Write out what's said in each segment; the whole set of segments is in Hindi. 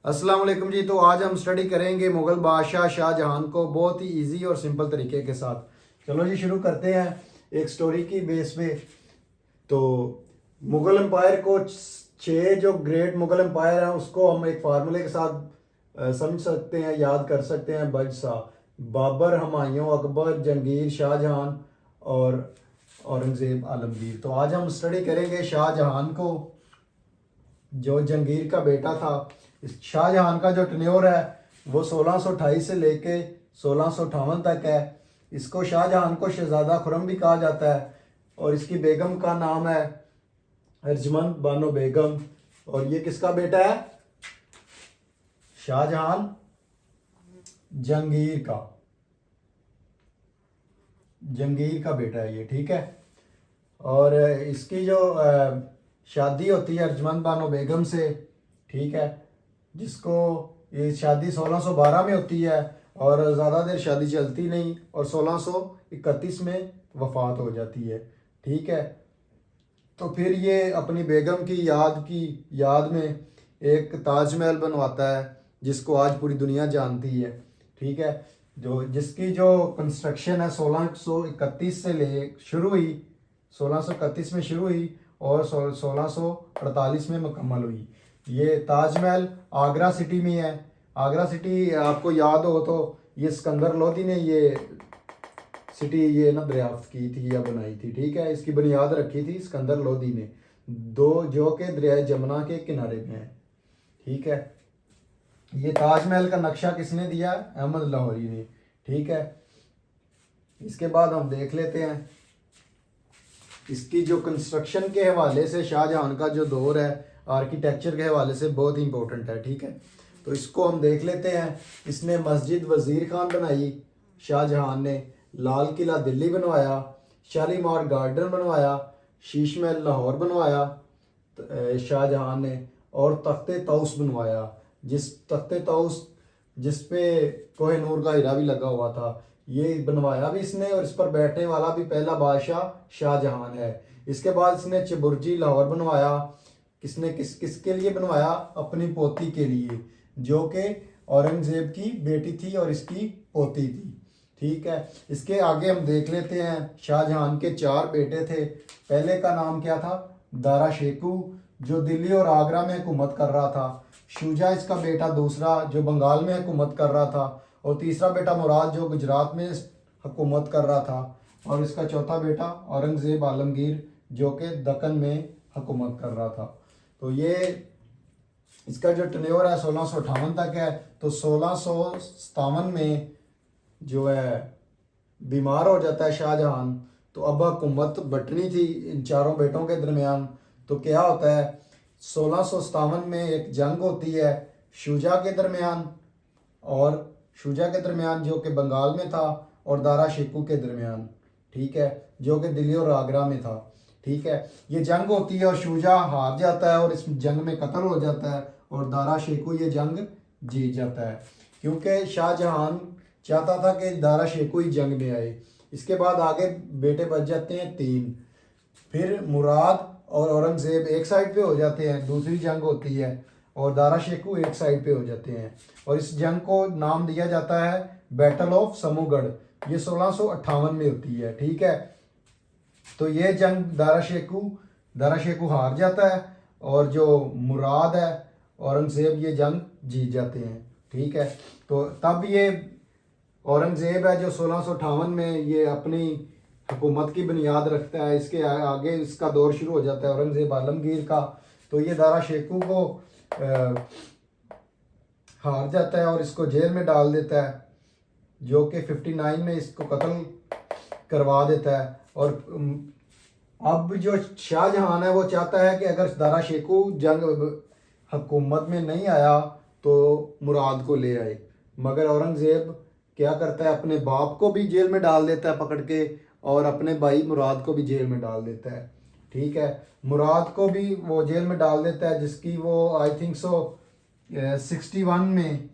अस्सलाम वालेकुम जी। तो आज हम स्टडी करेंगे मुग़ल बादशाह शाहजहां को बहुत ही इजी और सिंपल तरीके के साथ। चलो जी शुरू करते हैं एक स्टोरी की बेस पे। तो मुग़ल एम्पायर को छः जो ग्रेट मुग़ल एम्पायर हैं उसको हम एक फार्मूले के साथ समझ सकते हैं, याद कर सकते हैं। बादशाह बाबर, हुमायूं, अकबर, जहांगीर, शाहजहां और औरंगज़ेब आलमगीर। तो आज हम स्टडी करेंगे शाहजहां को, जो जहांगीर का बेटा था। इस शाहजहां का जो टेन्योर है वो 1628 से लेके 1658 तक है। इसको शाहजहां को शहजादा खुरम भी कहा जाता है और इसकी बेगम का नाम है अर्जमंद बानो बेगम। और ये किसका बेटा है? शाहजहां जहांगीर का बेटा है ये, ठीक है। और इसकी जो शादी होती है अर्जमंद बानो बेगम से, ठीक है, जिसको ये शादी 1612 में होती है और ज़्यादा देर शादी चलती नहीं और 1631 में वफात हो जाती है, ठीक है। तो फिर ये अपनी बेगम की याद में एक ताजमहल बनवाता है जिसको आज पूरी दुनिया जानती है, ठीक है। जिसकी जो कंस्ट्रक्शन है 1631 से ले शुरू हुई, 1631 में शुरू हुई और 1648 में मुकम्मल हुई। ये ताजमहल आगरा सिटी में है। आगरा सिटी आपको याद हो तो ये सिकंदर लोधी ने ये सिटी ये ना दरियाफ्त की थी या बनाई थी, ठीक है। इसकी बुनियाद रखी थी सिकंदर लोधी ने, जो के दरिया जमुना के किनारे में है, ठीक है। ये ताजमहल का नक्शा किसने दिया? अहमद लाहौरी ने, ठीक है। इसके बाद हम देख लेते हैं इसकी जो कंस्ट्रक्शन के हवाले से शाहजहां का जो दौर है आर्किटेक्चर के हवाले से बहुत ही इंपॉर्टेंट है, ठीक है। तो इसको हम देख लेते हैं। इसने मस्जिद वज़ीर खान बनाई शाहजहां ने, लाल किला दिल्ली बनवाया, शालीमार गार्डन बनवाया, शीश महल लाहौर बनवाया शाहजहां ने, और तख्ते तौस बनवाया। तख्ते तौस जिस पे कोहिनूर का हीरा भी लगा हुआ था, ये बनवाया भी इसने और इस पर बैठने वाला भी पहला बादशाह शाहजहां है। इसके बाद इसने चबुर्जी लाहौर बनवाया। किसके लिए बनवाया? अपनी पोती के लिए, जो कि औरंगजेब की बेटी थी और इसकी पोती थी, ठीक है। इसके आगे हम देख लेते हैं शाहजहां के 4 बेटे थे। पहले का नाम क्या था? दारा शेकू, जो दिल्ली और आगरा में हुकूमत कर रहा था। शुजा इसका बेटा दूसरा, जो बंगाल में हुकूमत कर रहा था। और तीसरा बेटा मुराद, जो गुजरात में हुकूमत कर रहा था। और इसका चौथा बेटा औरंगज़ेब आलमगीर, जो कि दक्कन में हुकूमत कर रहा था। तो ये इसका जो टेन्योर है 1658 तक है। तो 1657 में जो है बीमार हो जाता है शाहजहां। तो अब हुकूमत बंटनी थी इन चारों बेटों के दरमियान। तो क्या होता है, 1657 में एक जंग होती है शुजा के दरमियान, जो कि बंगाल में था, और दारा शेकू के दरमियान, ठीक है, जो कि दिल्ली और आगरा में था, ठीक है। ये जंग होती है और शुजा हार जाता है और इस जंग में कत्ल हो जाता है और दारा शेकू ये जंग जीत जाता है, क्योंकि शाहजहां चाहता था कि दारा शेकू ही जंग में आए। इसके बाद आगे बेटे बच जाते हैं 3। फिर मुराद और औरंगज़ेब एक साइड पे हो जाते हैं, दूसरी जंग होती है, और दारा शेकू एक साइड पे हो जाते हैं। और इस जंग को नाम दिया जाता है बैटल ऑफ समूगढ़। ये 1658 में होती है, ठीक है। तो ये जंग दारा शेकू हार जाता है और जो मुराद है औरंगज़ेब ये जंग जीत जाते हैं, ठीक है। तो तब ये औरंगज़ेब है जो 1658 में ये अपनी हुकूमत की बुनियाद रखता है। इसके आगे इसका दौर शुरू हो जाता है औरंगज़ेब आलमगीर का। तो ये दारा शेकू को हार जाता है और इसको जेल में डाल देता है, जो कि 59 में इसको कत्ल करवा देता है। और अब जो शाहजहां है वो चाहता है कि अगर दारा शेकू जंग हुकूमत में नहीं आया तो मुराद को ले आए, मगर औरंगज़ेब क्या करता है, अपने बाप को भी जेल में डाल देता है पकड़ के, और अपने भाई मुराद को भी जेल में डाल देता है, ठीक है। मुराद को भी वो जेल में डाल देता है, जिसकी वो आई थिंक 61 में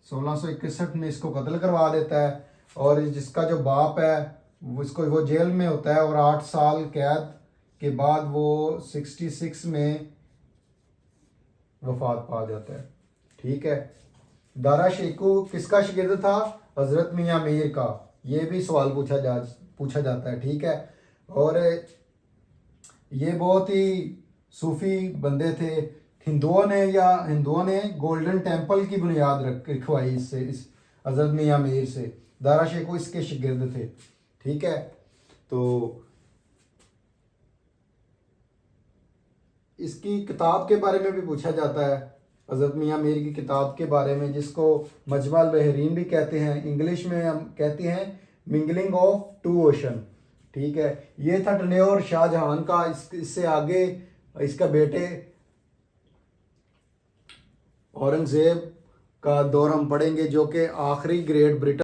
1661 में इसको कत्ल करवा देता है। और जिसका जो बाप है वो जेल में होता है और 8 साल कैद के बाद वो 66 में वफात पा जाता है। ठीक है, दारा शेखू किसका शागिर्द था? हज़रत मियाँ मीर का। ये भी सवाल पूछा जाता है। ठीक है, और ये बहुत ही सूफी बंदे थे। हिंदुओं ने गोल्डन टेम्पल की बुनियाद रखवाई इससे, इस हज़रत मियाँ मीर से। दारा शेखू इसके शागिर्द थे। ठीक है, तो इसकी किताब के बारे में भी पूछा जाता है, हज़रत मियाँ मीर की किताब के बारे में, जिसको मजमा अल बहरीन भी कहते हैं। इंग्लिश में हम कहते हैं मिंगलिंग ऑफ टू ओशन। ठीक है, ये था टनेर शाहजहां का। इससे आगे इसका बेटे औरंगज़ेब का दौर हम पढ़ेंगे, जो कि आखिरी ग्रेट ब्रिटेन